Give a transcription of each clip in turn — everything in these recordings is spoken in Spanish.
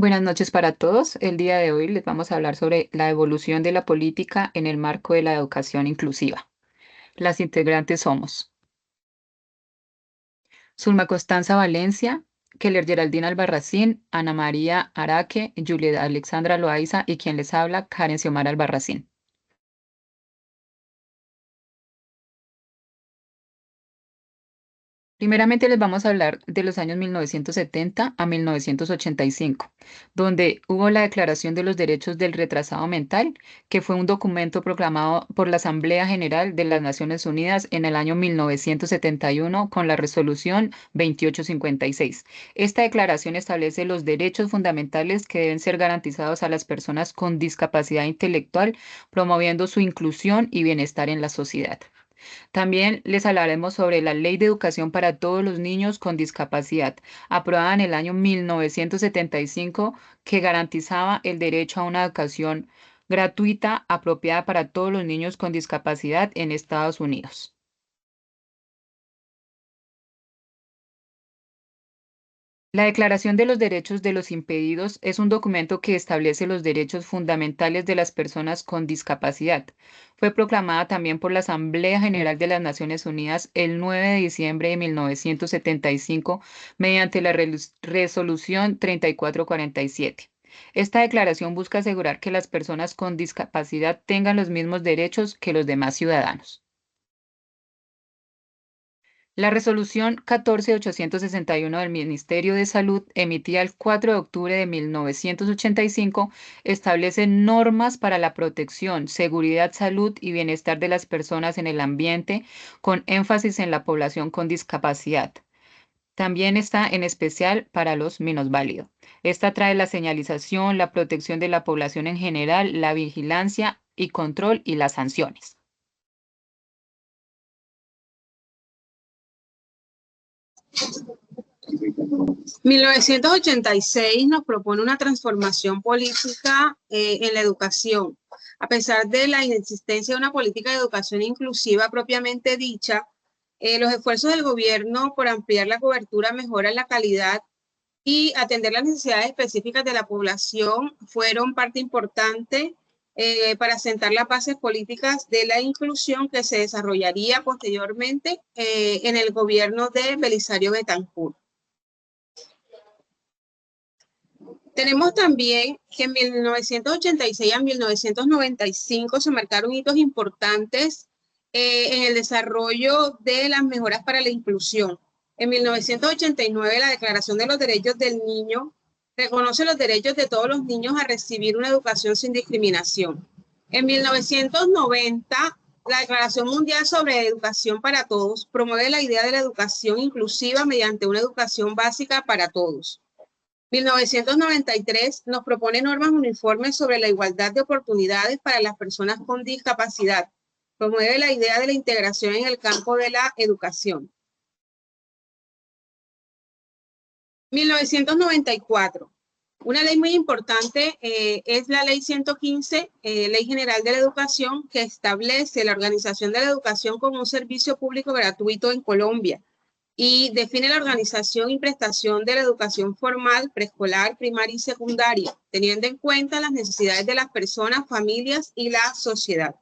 Buenas noches para todos. El día de hoy les vamos a hablar sobre la evolución de la política en el marco de la educación inclusiva. Las integrantes somos Zulma Constanza Valencia, Keller Geraldine Albarracín, Ana María Araque, Julieta Alexandra Loaiza y quien les habla, Karen Xiomara Albarracín. Primeramente les vamos a hablar de los años 1970 a 1985, donde hubo la Declaración de los Derechos del Retrasado Mental, que fue un documento proclamado por la Asamblea General de las Naciones Unidas en el año 1971 con la resolución 2856. Esta declaración establece los derechos fundamentales que deben ser garantizados a las personas con discapacidad intelectual, promoviendo su inclusión y bienestar en la sociedad. También les hablaremos sobre la Ley de Educación para todos los niños con discapacidad, aprobada en el año 1975, que garantizaba el derecho a una educación gratuita apropiada para todos los niños con discapacidad en Estados Unidos. La Declaración de los Derechos de los Impedidos es un documento que establece los derechos fundamentales de las personas con discapacidad. Fue proclamada también por la Asamblea General de las Naciones Unidas el 9 de diciembre de 1975 mediante la Resolución 3447. Esta declaración busca asegurar que las personas con discapacidad tengan los mismos derechos que los demás ciudadanos. La resolución 14861 del Ministerio de Salud, emitida el 4 de octubre de 1985, establece normas para la protección, seguridad, salud y bienestar de las personas en el ambiente, con énfasis en la población con discapacidad. También está en especial para los minusválidos. Esta trae la señalización, la protección de la población en general, la vigilancia y control y las sanciones. 1986 nos propone una transformación política en la educación. A pesar de la inexistencia de una política de educación inclusiva propiamente dicha, los esfuerzos del gobierno por ampliar la cobertura, mejorar la calidad y atender las necesidades específicas de la población fueron parte importante para sentar las bases políticas de la inclusión que se desarrollaría posteriormente en el gobierno de Belisario Betancur. Tenemos también que en 1986 a 1995 se marcaron hitos importantes en el desarrollo de las mejoras para la inclusión. En 1989, la Declaración de los Derechos del Niño reconoce los derechos de todos los niños a recibir una educación sin discriminación. En 1990, la Declaración Mundial sobre Educación para Todos promueve la idea de la educación inclusiva mediante una educación básica para todos. 1993 nos propone normas uniformes sobre la igualdad de oportunidades para las personas con discapacidad. Promueve la idea de la integración en el campo de la educación. 1994. Una ley muy importante es la Ley 115, Ley General de la Educación, que establece la organización de la educación como un servicio público gratuito en Colombia y define la organización y prestación de la educación formal, preescolar, primaria y secundaria, teniendo en cuenta las necesidades de las personas, familias y la sociedad.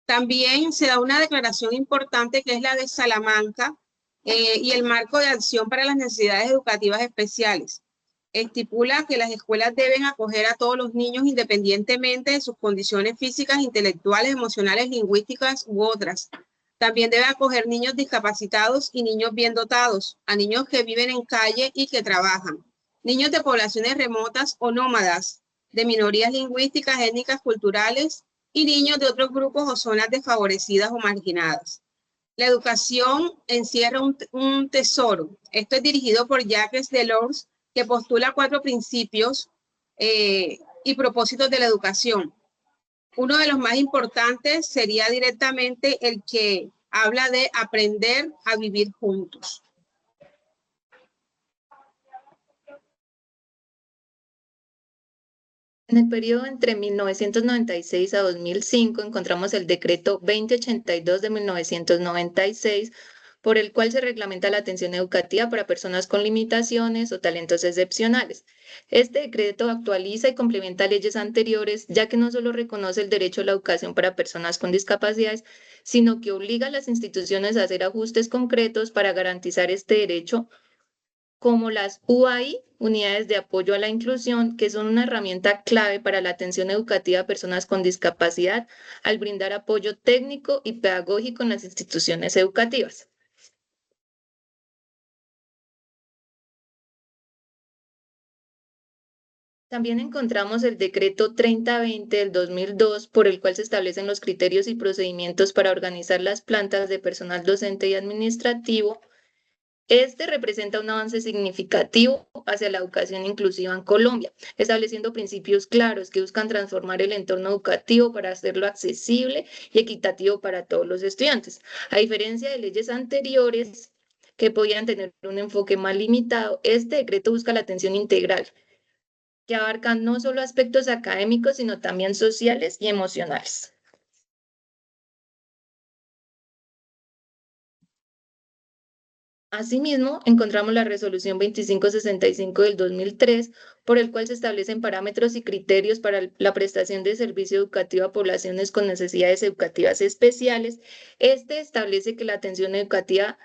También se da una declaración importante que es la de Salamanca y el marco de acción para las necesidades educativas especiales. Estipula que las escuelas deben acoger a todos los niños independientemente de sus condiciones físicas, intelectuales, emocionales, lingüísticas u otras. También debe acoger niños discapacitados y niños bien dotados, a niños que viven en calle y que trabajan, niños de poblaciones remotas o nómadas, de minorías lingüísticas, étnicas, culturales y niños de otros grupos o zonas desfavorecidas o marginadas. La educación encierra un tesoro. Esto es dirigido por Jacques Delors, que postula 4 principios y propósitos de la educación. Uno de los más importantes sería directamente el que habla de aprender a vivir juntos. En el periodo entre 1996 a 2005 encontramos el decreto 2082 de 1996, por el cual se reglamenta la atención educativa para personas con limitaciones o talentos excepcionales. Este decreto actualiza y complementa leyes anteriores, ya que no solo reconoce el derecho a la educación para personas con discapacidades, sino que obliga a las instituciones a hacer ajustes concretos para garantizar este derecho, como las UAI, unidades de apoyo a la inclusión, que son una herramienta clave para la atención educativa a personas con discapacidad, al brindar apoyo técnico y pedagógico en las instituciones educativas. También encontramos el decreto 3020 del 2002, por el cual se establecen los criterios y procedimientos para organizar las plantas de personal docente y administrativo. Este representa un avance significativo hacia la educación inclusiva en Colombia, estableciendo principios claros que buscan transformar el entorno educativo para hacerlo accesible y equitativo para todos los estudiantes. A diferencia de leyes anteriores que podían tener un enfoque más limitado, este decreto busca la atención integral, que abarca no solo aspectos académicos, sino también sociales y emocionales. Asimismo, encontramos la Resolución 2565 del 2003, por el cual se establecen parámetros y criterios para la prestación de servicio educativo a poblaciones con necesidades educativas especiales. Este establece que la atención educativa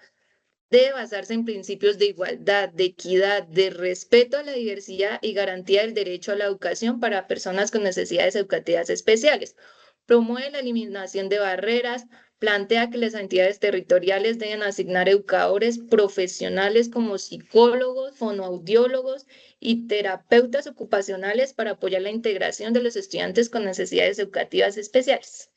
debe basarse en principios de igualdad, de equidad, de respeto a la diversidad y garantía del derecho a la educación para personas con necesidades educativas especiales. Promueve la eliminación de barreras, plantea que las entidades territoriales deben asignar educadores profesionales como psicólogos, fonoaudiólogos y terapeutas ocupacionales para apoyar la integración de los estudiantes con necesidades educativas especiales.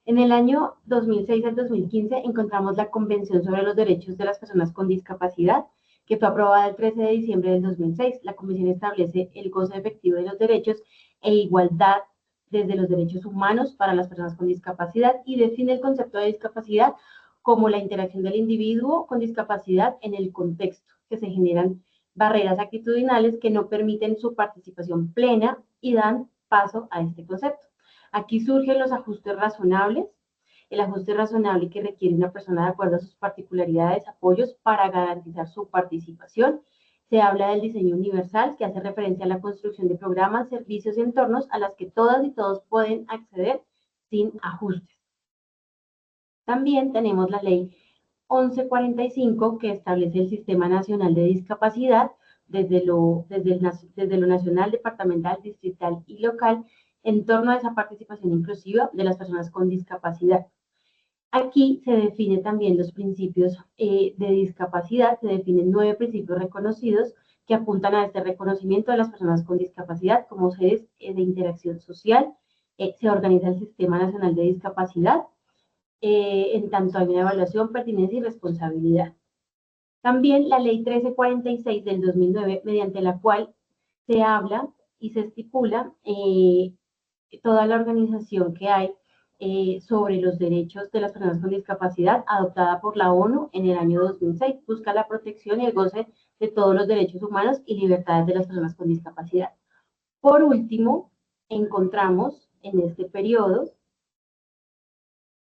En el año 2006 al 2015 encontramos la Convención sobre los Derechos de las Personas con Discapacidad, que fue aprobada el 13 de diciembre del 2006. La Convención establece el goce efectivo de los derechos e igualdad desde los derechos humanos para las personas con discapacidad y define el concepto de discapacidad como la interacción del individuo con discapacidad en el contexto, que se generan barreras actitudinales que no permiten su participación plena y dan paso a este concepto. Aquí surgen los ajustes razonables, el ajuste razonable que requiere una persona de acuerdo a sus particularidades, apoyos para garantizar su participación. Se habla del diseño universal, que hace referencia a la construcción de programas, servicios y entornos a las que todas y todos pueden acceder sin ajustes. También tenemos la ley 1145, que establece el Sistema Nacional de Discapacidad desde lo nacional, departamental, distrital y local, en torno a esa participación inclusiva de las personas con discapacidad. Aquí se definen también los principios de discapacidad, se definen 9 principios reconocidos que apuntan a este reconocimiento de las personas con discapacidad como seres de interacción social. Se organiza el Sistema Nacional de Discapacidad, en tanto hay una evaluación, pertinencia y responsabilidad. También la Ley 1346 del 2009, mediante la cual se habla y se estipula toda la organización que hay sobre los derechos de las personas con discapacidad, adoptada por la ONU en el año 2006, busca la protección y el goce de todos los derechos humanos y libertades de las personas con discapacidad. Por último, encontramos en este periodo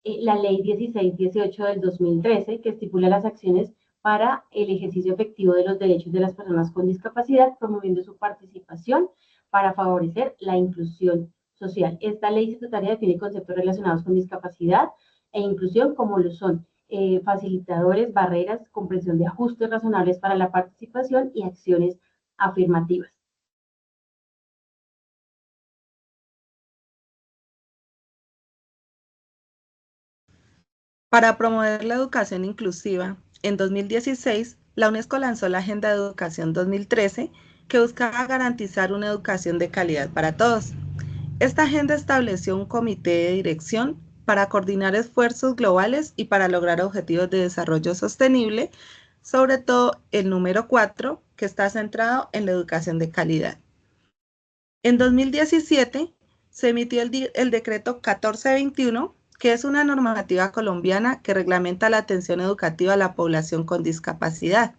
la Ley 1618 del 2013, que estipula las acciones para el ejercicio efectivo de los derechos de las personas con discapacidad, promoviendo su participación para favorecer la inclusión social. Esta ley estatutaria define conceptos relacionados con discapacidad e inclusión, como lo son facilitadores, barreras, comprensión de ajustes razonables para la participación y acciones afirmativas. Para promover la educación inclusiva, en 2016, la UNESCO lanzó la Agenda de Educación 2013, que buscaba garantizar una educación de calidad para todos. Esta agenda estableció un comité de dirección para coordinar esfuerzos globales y para lograr objetivos de desarrollo sostenible, sobre todo el número 4, que está centrado en la educación de calidad. En 2017 se emitió el decreto 1421, que es una normativa colombiana que reglamenta la atención educativa a la población con discapacidad.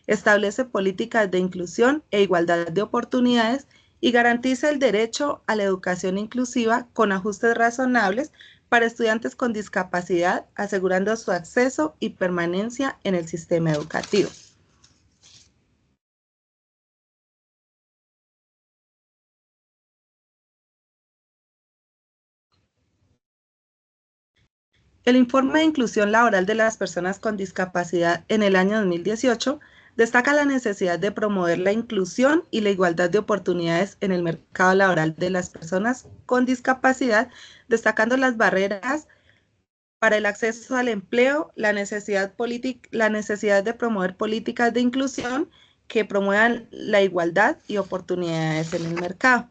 Establece políticas de inclusión e igualdad de oportunidades y garantiza el derecho a la educación inclusiva con ajustes razonables para estudiantes con discapacidad, asegurando su acceso y permanencia en el sistema educativo. El informe de inclusión laboral de las personas con discapacidad en el año 2018 destaca la necesidad de promover la inclusión y la igualdad de oportunidades en el mercado laboral de las personas con discapacidad, destacando las barreras para el acceso al empleo, la necesidad de promover políticas de inclusión que promuevan la igualdad y oportunidades en el mercado.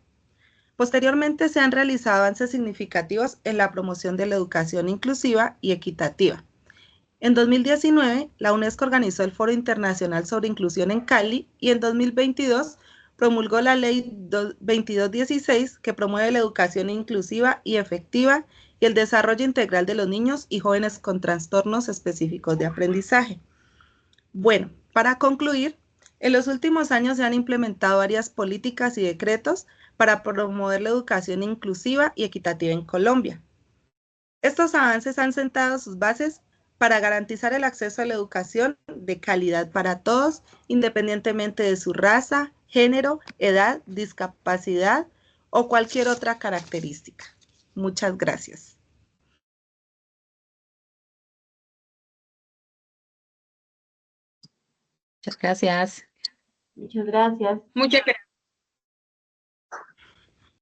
Posteriormente se han realizado avances significativos en la promoción de la educación inclusiva y equitativa. En 2019, la UNESCO organizó el Foro Internacional sobre Inclusión en Cali y en 2022 promulgó la Ley 2216 que promueve la educación inclusiva y efectiva y el desarrollo integral de los niños y jóvenes con trastornos específicos de aprendizaje. Bueno, para concluir, en los últimos años se han implementado varias políticas y decretos para promover la educación inclusiva y equitativa en Colombia. Estos avances han sentado sus bases para garantizar el acceso a la educación de calidad para todos, independientemente de su raza, género, edad, discapacidad o cualquier otra característica. Muchas gracias. Muchas gracias. Muchas gracias. Muchas gracias.